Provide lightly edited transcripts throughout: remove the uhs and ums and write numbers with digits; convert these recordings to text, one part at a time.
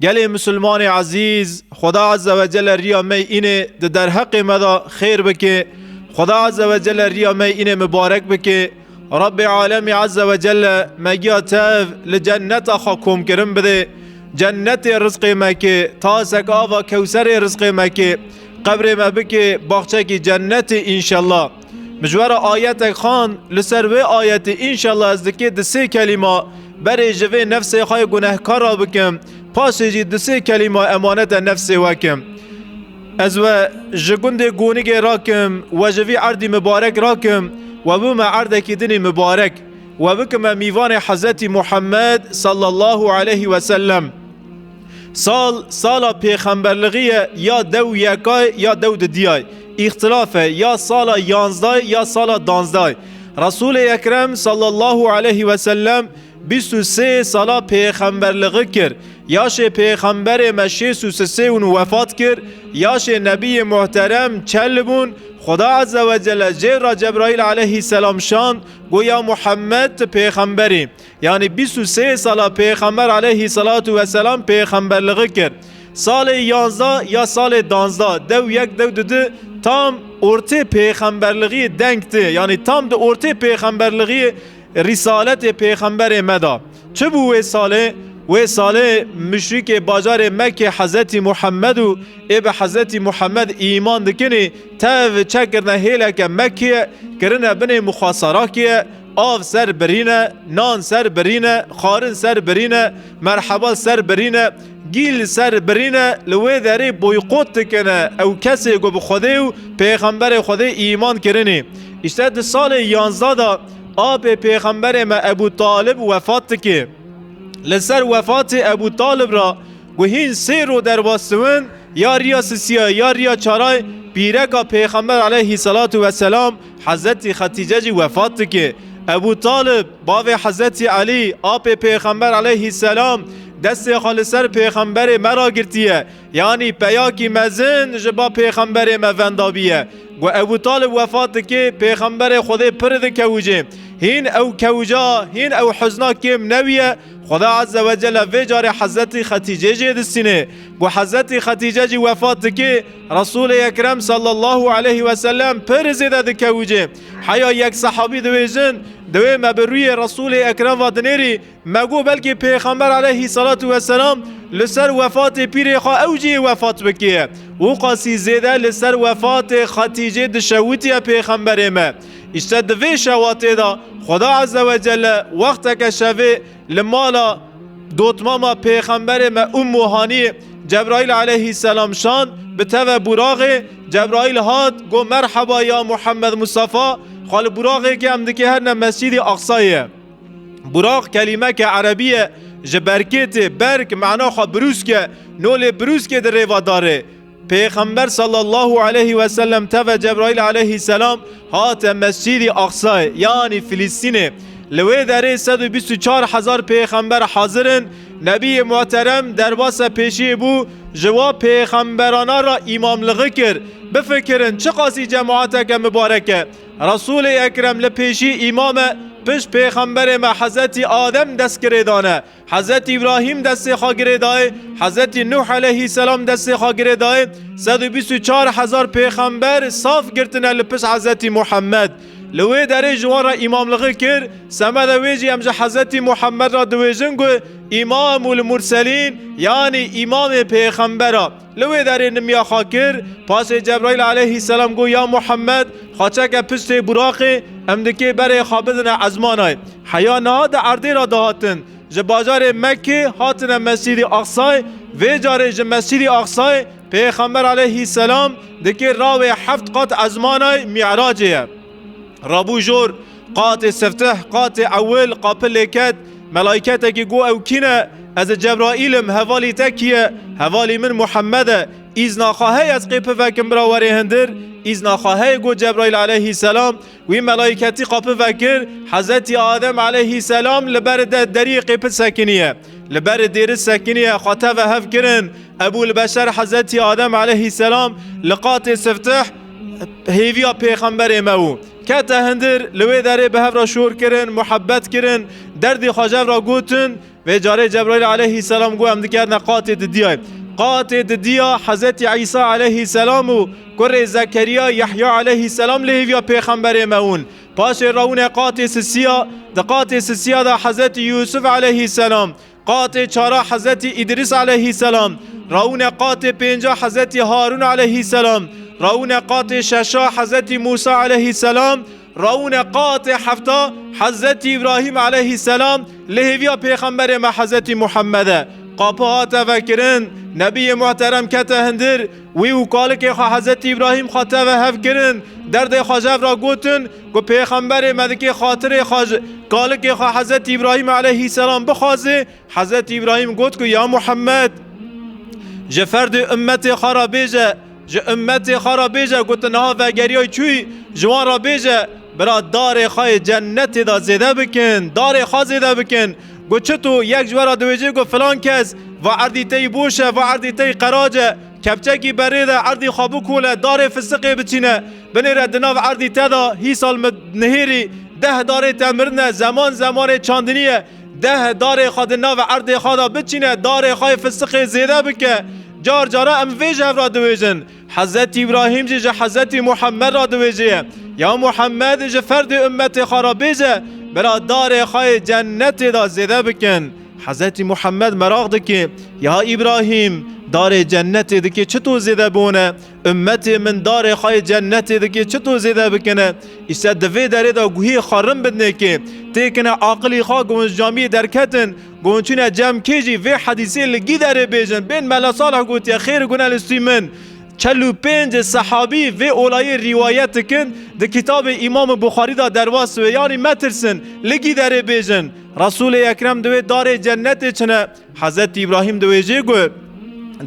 گلی مسلمان عزیز، خدا عز و جل ریا می اینه در حق مدا خیر بکه، خدا عز و جل ریا می اینه مبارک بکه. رب عالم عز و جل مگیا تاف لجنت خاکم کرم بده، جنت رزق مکه تاسک آوا کوسر رزق مکه، قبر ما بکه باغچه کی جنت انشالله. مجوار آیت خان لسر و آیت انشالله از دکی دسه کلمه برای جوه نفس خواهی گناهکار را بکم، پاس جی دسه کلمه امانت نفس وکم. از و جگند گونگ راکم و جوی عرض مبارک راکم و بوم عرض کی دنی مبارک و بکم میوان حضرت محمد صلی الله علیه و سلم. سال پیغمبرلغیه یا دو یکای یا دو دیای، اختلافه یا سال 11 یا سال 12. رسول اکرم صلی الله علیه و سلم 23 سال پیغمبرلغی کرد، یاش پیغمبر مشه 33 وفات کرد، یاش نبی محترم چلبون. خدا عز و جل جبرائیل علیه السلام شان گویا محمد پیغمبری، یعنی 23 سال پیغمبر علیه السلام پیغمبرلغی کرد. سال 11 یا سال 12 دو یک دو دو دو تام ارته پیغمبرلغی دنگته، یعنی تام دو ارته پیغمبرلغی رسالت پیغمبر مدا. چه بو ساله؟ و ساله مشرک بازار مکه حضرت محمد و اب حضرت محمد ایمان دکنی تاو چکرنه هیله که مکه کرنه بنی مخاصره که آف سر برینه، نان سر برینه، خارن سر برینه، مرحبا سر برینه، گیل سر برینه، لوی داری بویقوت کنه او کسی گو بخوده و پیغمبر خوده ایمان کرنی. اشتاد سال 11 دا آب پیغمبر ما ابو طالب وفات که لسر وفات ابو طالب را گوهین سه رو در باستون یا ریا سسیه یا ریا چارای پیرکا پیغمبر علیه السلام حضرت خدیجه جی وفات که ابو طالب باو حضرت علی آب پیغمبر علیه السلام دست خالصر پیغمبر مرا گرتیه، یعنی پیاکی مزن جبا پیغمبر موندابیه. و ابو طالب وفات که پیغمبر خود پرد کوجه هین او کوجا هین او حزنا کم نویه. خدا عز و جل و جار حضرت خدیجه جی دستینه و حضرت خدیجه جی وفات که رسول اکرم صلی الله علیه و سلم پر زیده دکوجه. حیا یک صحابی دویجن دوی مبروی رسول اکرم و دنیری مگو بلکه پیغمبر علیه السلام لسر وفات پیر خواه اوجی وفات بکیه و قاسی زیده لسر وفات خدیجه دشویتی پیغمبر ما. اشتد دوی شواته دا خدا عز و جل وقت که شوه لمالا دوتماما پیغمبر ما هانی جبرائیل علیه السلام شان به تو براغ جبرائیل هاد گو مرحبا یا محمد مصطفی خال براغی که هم دکی هر مسجد اقصایه. براغ کلمه که عربیه جبرکت برک معنا خواه بروز که نول بروز که در ریوا داره. پیغمبر صلی الله علیه و سلم تو جبرائیل علیه السلام هات مسجد اقصای یعنی فلسطینه. لوی داره 124,000 پیغمبر حاضرن. نبی محترم در باس پیشی بو جواب پیغمبرانا را امام لغی کرد. بفکرن چه قاسی جماعت که مبارکه رسول اکرم لپیشی امام پش پیغمبر ما حضرت آدم دست گریدانه، حضرت ابراهیم دست خواه گریدای، حضرت نوح علیه السلام دست خواه گریدای. 124,000 پیغمبر صاف گرتنه لپش حضرت محمد. لوی داره جوان را امام لغی کرد. سمد ویجی امجا حضرت محمد را دویجن گو امام المرسلین یعنی امام پیغمبر. لوی داره نمیا خواه کرد. پاس جبرائیل علیه السلام گو یا محمد خاچه که پشت براقی امدکی بره خوابدن ازمانای حیا نهاد عرضی را دهاتن جباجار مکه هاتن مسجد اقصای و جاره مسجد اقصای پیغمبر علیه السلام دکی راوی 7 قات ازمانای معراجه رابو جور قات استفتح قات اول قابل کد ملائکت که گو او کینه از جبرائیلم حوالی تکیه حوالی من محمده ایزنا خواهی از قیپ فکم براوری هندر ایزنا خواهی گو جبرائیل علیه السلام وی ملائکتی قیپ فکر حضرت آدم علیه السلام لبر دری قیپ سکنیه لبر دیر سکنیه خاطه و هف کرن ابو البشر حضرت آدم علیه السلام لقات استفتح هیویا پیغمبر مو کتا هندر لوی داره به هف را شور کرن محبت کرن دردی خاجب را گوتن و جاره جبرائیل علیه السلام گو ام دکرن قاطع دیای قاطع دیا حضرت عیسی علیه السلام و کره زکریا یحیی علیه السلام لهویا پیغمبر مون پاش راون قاطع سیا د قاطع سیا دا حضرت یوسف علیه السلام قاطع چارا حضرت ادریس علیه السلام راون قاطع پنجا حضرت هارون علیه السلام راون قاطع ششا حضرت موسی علیه السلام راون قاطع هفتا حضرت ابراهیم علیه السلام لهویا پیغمبر ما حضرت محمد قاپا تفکرن نبی محترم کته هندر وی و کال که حضرت ابراهیم خاطر و هف کرن درد خاجف را گوتن گو پیغمبر مدکی خاطر خاج کال که حضرت ابراهیم علیه السلام بخوازه حضرت ابراهیم گوت که یا محمد جفرد امت خرابیجه امت خرابیجه گوت نها و گریای چوی جوان را بیجه برا دار خای جنت دا زیده بکن دار خوا زیده بکن گو چطو یک جوارا دویجه گو فلان کس و عردی تی بوشه و عردی تی قراجه کپچکی بریده عردی خوابو کوله دار فسقی بچینه بنیره دناو عردی تدا هی سال نهیری 10 داره تمرنه زمان چاندنیه 10 داره خود ناو عردی خوادا بچینه دار خواه فسقی زیده بکه جار جارا ام ویجه را دویجن حضرت ابراهیم جه حضرت محمد را دویجه یا محمد جه فرد امت خرابیجه برا دار خواه جنت دا زیده بکن حضرت محمد مراغ دکی یا ابراهیم دار جنت دکی چطور زیده بونه امت من دار خواه جنت دکی چطور زیده بکنه ایسا دوی داره دا گوهی خارم بدنه که تیکنه عاقلی خواه گونج جامی درکتن گونچونه جمع کیجی وی حدیثی لگی داره بیجن بین ملا صالح گوتی خیر گونه لسیمن 45 صحابی و اولای روایت کن ده کتاب امام بخاری دا درواس و یعنی مترسن لگی داره بیجن رسول اکرم دوی دار جنت چنه حضرت ابراهیم دوی جه گو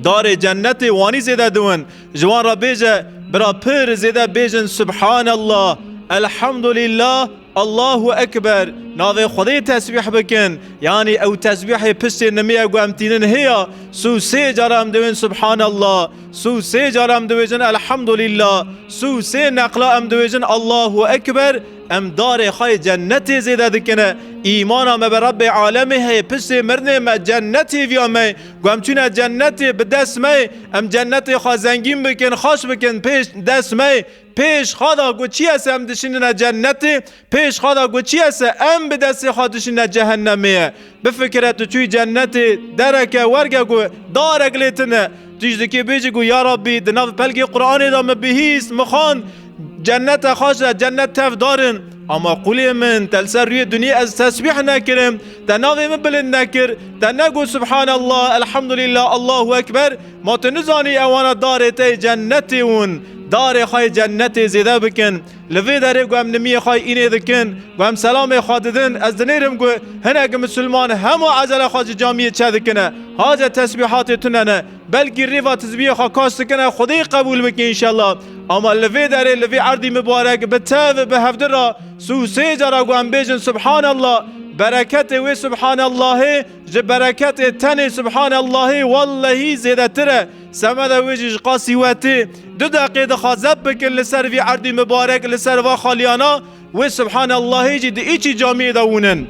دار جنت وانی زیده دون جوان را بیجه برا پر زیده بیجن سبحان الله الحمدلله الله اکبر ناوی خدای تسبیح بکن یعنی او تسبیح پشت نمیه گو امتینن هیا سو 3 جارم دوین سبحان الله سو 3 جارم دویجن الحمدلله سو 3 نقلا ام دویجن الله اکبر ام دار خای جنت زیده دکنه ایمانا ما به رب عالمه هی پشت مرنه ما جنتی ویامه گو امچونه جنتی به دست می ام جنت خواه زنگین بکن خوش بکن پیش دست می پیش خدا گو چی هست ام دشینه جنتی پیش خدا گو چی هست ام به دست خودشینه جهنمیه بفکرت چوی جنتی درکه ورگه گو دارک لیتنه تیجده که بیجه گو یا ربی دناف پلگی قرآن دام بهیست مخان جنت خوش جنت تف دارن اما قولی من تلسر روی دنیا از تسبیح نکرم تناغی من بلند نکر تنگو سبحان الله الحمدلله الله اکبر ما تنزانی اوانا دارتی جنتی ون دار خواهی جنت زیده بکن لوی داره گو هم نمی خواهی اینه دکن گو هم سلام خواهددن از دنیرم گو هنگ مسلمان همو عزل خواهی جامعه چه دکنه حاجه تسبیحات تننه بلکی ریوا تسبیح خواه کاست کنه خودی قبول بکن انشالله اما لوی داره لوی عردی مبارک به تاو به هفته را سو 3 جارا گو هم بیجن سبحان الله برکت و سبحان الله ج برکت تن سبحان الله والله زیده تره سمد ویجش قاسی وتی 2 دقیقه خازب بکن لسر وی عردی مبارک لسر و خالیانا و سبحان الله جی دی ایچی جامعه داونن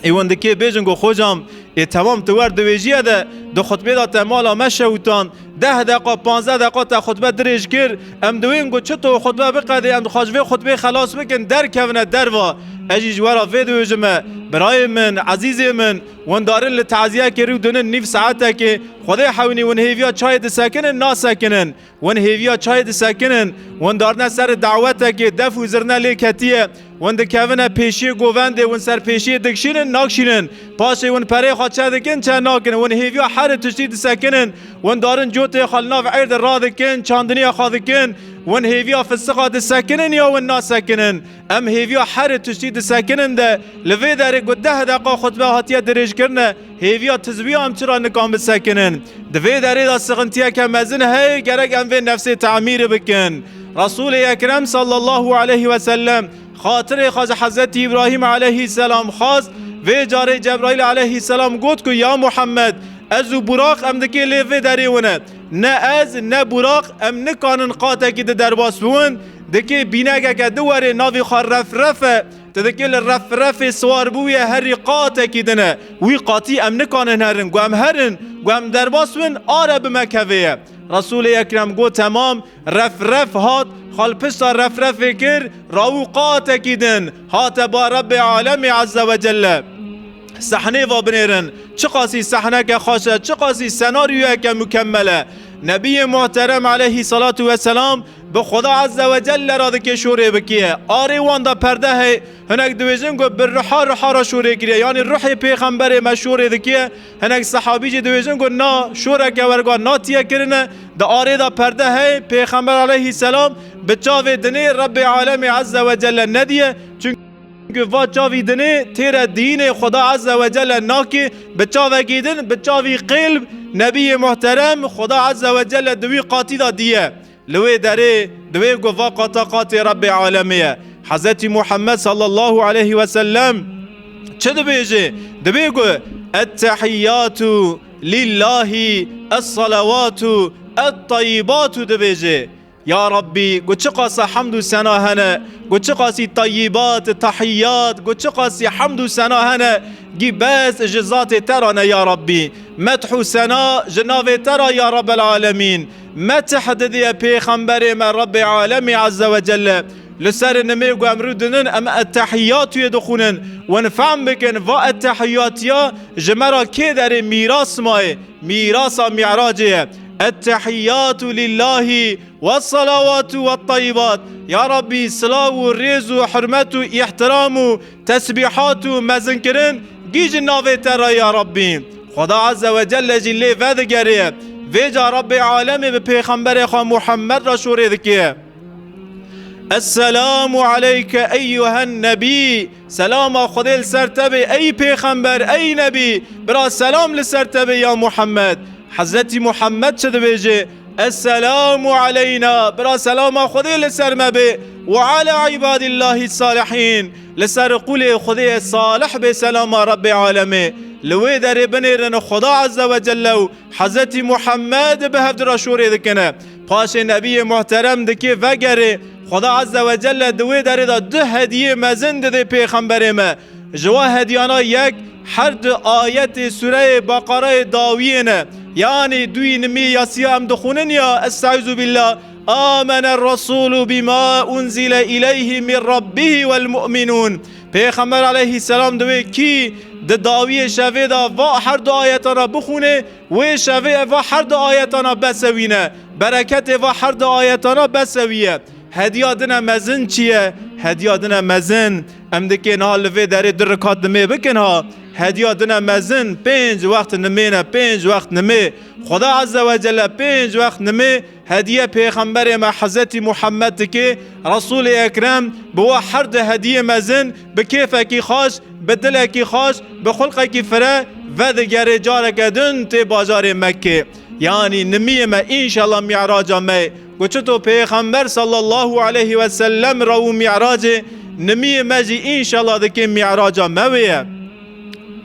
ایوان که بیجن گو خوجام تمام تور دویجیه ده دو خطبه دا تمالا مشهوتان 10 دقیقه 15 دقیقه تا خطبه درش کر ام دوین گو چطور خطبه بقیده ام خاجوه خطبه خلاص بکن در کونه در و اجی جوارا ویدیو جمع برای من عزیز من وان دارن لتعزیه کری و دونن 9 ساعته که خدای حوینی وان هیویا چای دسکنن ناسکنن وان هیویا چای دسکنن وان دارن سر دعوته که دف و زرنه لیکتیه وان دکونه پیشی گوونده وان سر پیشی دکشینن ناکشینن پاشه وان پره خواد چه دکن چه ناکنن وان هیویا حر تشتی دسکنن وان دارن جوت خالناف عرد را دکن چاندنی خادکن وان هیویا فسقا دسکنن یا وان ناسکنن ام هیویا حر تشتی دسکنن ده لوی داره گو 10 دقیقه خطبه هاتیه درش کرنه هیویا تزویه هم چرا نکام بسکنن دوی داره دا سغنتیه که مزن هی گرگ ام وی نفسی تعمیر بکن رسول اکرم صلی الله علیه و سلم خاطر خواز حضرت ابراهیم علیه السلام خواست و جاره جبرائیل علیه السلام گفت که یا محمد از براق ام دکی لیوی داری ونه نه از نه براق ام نکانن قاطه که ده درباس بون دکی بینگه که دواره ناوی خواه رف تذكر الرف رف سوار بويا هري قاتا كدنا وي قاتي ام نكان هرن قام هرن قام درباسون آره بمكوية رسول اکرم گو تمام رف هات خال پشتا رف کر راو قاتا كدن هات با رب عالم عز وجل صحنه و بنیرن چه قاسی صحنه که خوشه چه قاسی سناریوه که مکمله نبی محترم علیه صلاة و سلام به خدا عز و جل را دکه شوره بکیه آره واندا پرده ہے هنک دویجن گو بر رحا را شوره کریه یعنی روح پیغمبر ما شوره دکیه هنک صحابی جی دویجن گو نا شوره که ورگا نا تیه کرنه دا آره دا پرده ہے پیغمبر علیه السلام به چاوه دنه رب عالم عز و جل ندیه چون و چاوی دنه تیره دین خدا عز و جل ناکی به چاوه گیدن به چاوی قلب نبی محترم خدا عز و جل دوی قاتی دا دیه لوی داره دوی گو و قاتی رب عالمیه حضرت محمد صلی الله علیه و سلم چه دویجه؟ دوی گو التحیات لله الصلوات الطیبات دویجه یا ربی گو چه قاسی حمد و ثنا هنه گو چه قاسی طیبات تحیات گو چه قاسی حمد و ثنا هنه گی بس جزات ترانه یا ربی مدح و ثنا جناب ترا یا رب العالمین مدح ددی پیغمبر ما رب عالم عز وجل لسر نمی گو امرو دنن اما التحیات یدخونن و نفهم بکن و التحیات یا جمرا که در میراث ماه میراث معراجه التحيات لله والصلوات والطيبات يا ربي صلاة وريز وحرمت واحترام وتسبيحات ومزنكرن جيج النافي ترى يا ربي خدا عز وجل جل فذكره فيجا رب عالمي بپیغمبر خوا محمد را شوره ذكيه السلام عليك أيها النبي سلام خدا لسرتبه أي پیغمبر أي نبي برا سلام لسرتبه يا محمد حضرت محمد شده بيجي السلام علينا برا سلام خدي لسر مبي وعلى عباد الله الصالحين لسر قول خدي صالح بسلام رب العالمين لوي داري بنيرن خدا عز وجل حضرت محمد بهفد رشوري دكنا پاش نبي محترم دكي وگره خدا عز وجل دوي داري دا ده هديه مزند دي پیغمبر ما جوا هديانا یک هر دو آیت سوره بقره داوینه يعني دوی نمی یاسی هم دخونن یا استعوذ بالله آمن الرسول بما انزل إليه من ربه والمؤمنون پیغمبر علیه السلام دوی کی د داوی شوه دا و هر دو آیتانا بخونه و شوه و هر دو آیتانا بسوینه برکت و هر دو آیتانا بسویه هدیادنا مزن چیه؟ هدیادنا مزن امدکی نها لفه داره در رکات نمه بکن ها هدیادنا مزن 5 وقت نمینه 5 وقت نمه خدا عز و جل 5 وقت نمه هدیه پیغمبر ما حضرت محمد که رسول اکرم بوا هر ده هدیه مزن بکیفه کی خوش بدله کی خوش بخلقه کی فره و دگر جاره کدن تی بازار مکه یعنی نمیه ما انشالله معراج ما گوچتو پیغمبر صلی الله علیه و سلم رو معراج نمیه مجی انشالله دکی معراج مویه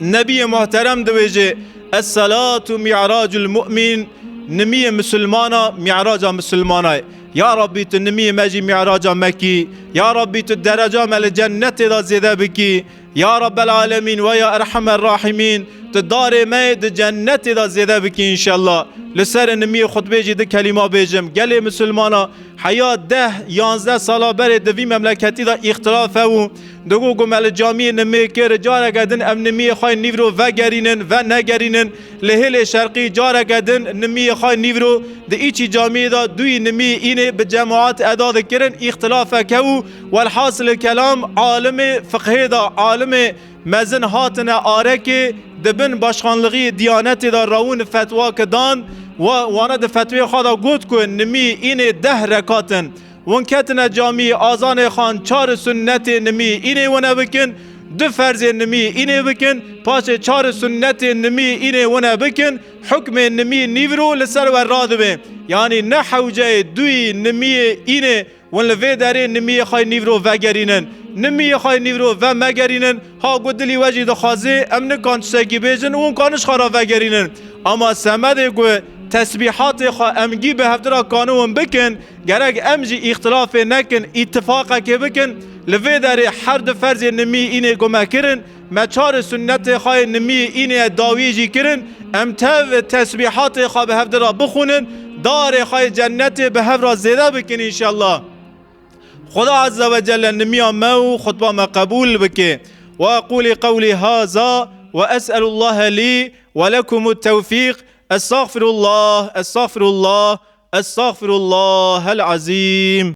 نبی محترم دویجه الصلاة معراج المؤمن نمیه مسلمانا معراج مسلمانا یا ربی تو نمیه مجی معراج مکی یا ربی تو درجه مل جنت دا زیده بکی یا رب العالمین و یا ارحم الراحمین تو دار مید جنت دا زیده بکی انشالله لسر نمی خطبه جی ده کلمه بیجم گلی مسلمانا حیات 10-11 سالا بره دوی مملکتی دا اختلافه و دگو گمال جامعه نمی که جاره گدن ام نمی خواه نیورو و گرینن و نگرینن لحل شرقی جاره گدن نمی خواه نیورو ده ایچی جامعه دا دوی نمی اینه به جماعات اداد کرن اختلافه که والحاصل کلام عالم فقه دا عالم مزن هاتن آره که دبن باشخانلغی دیانت دا راون فتوا کدان و وانا ده فتوی خدا گود کن نمی اینه 10 رکاتن ونکتن جامی آزان خان 4 سنت نمی اینه ونه بکن 2 فرض نمی اینه بکن پاش 4 سنت نمی اینه ونه بکن حکم نمی نیورو لسر و رادبه یعنی نه حوجه دوی نمی اینه ون لوی داره نمی خواهی نیورو و گرینن نمی خواهی نیورو و مگرینن ها گدلی وجه دخوازه امن کانچسکی بیجن اون کانش خارا و گرینن اما سمده گوه تسبیحات خو امگی به هفترا قانون بکن گرگ امجی اختلاف نکن اتفاق که بکن لوی در هر دو فرض نمی اینه گمه کرن مچار سنت خواه نمی اینه داویجی کرن امتو تسبیحات خواه به هفترا بخونن دار خواه جنت به هفترا زیده بکن انشاءالله. خدا عز وجل نميا مو خطبة ما قبول بك وأقول قولي هذا وأسأل الله لي ولكم التوفيق. أستغفر الله أستغفر الله أستغفر الله العظيم.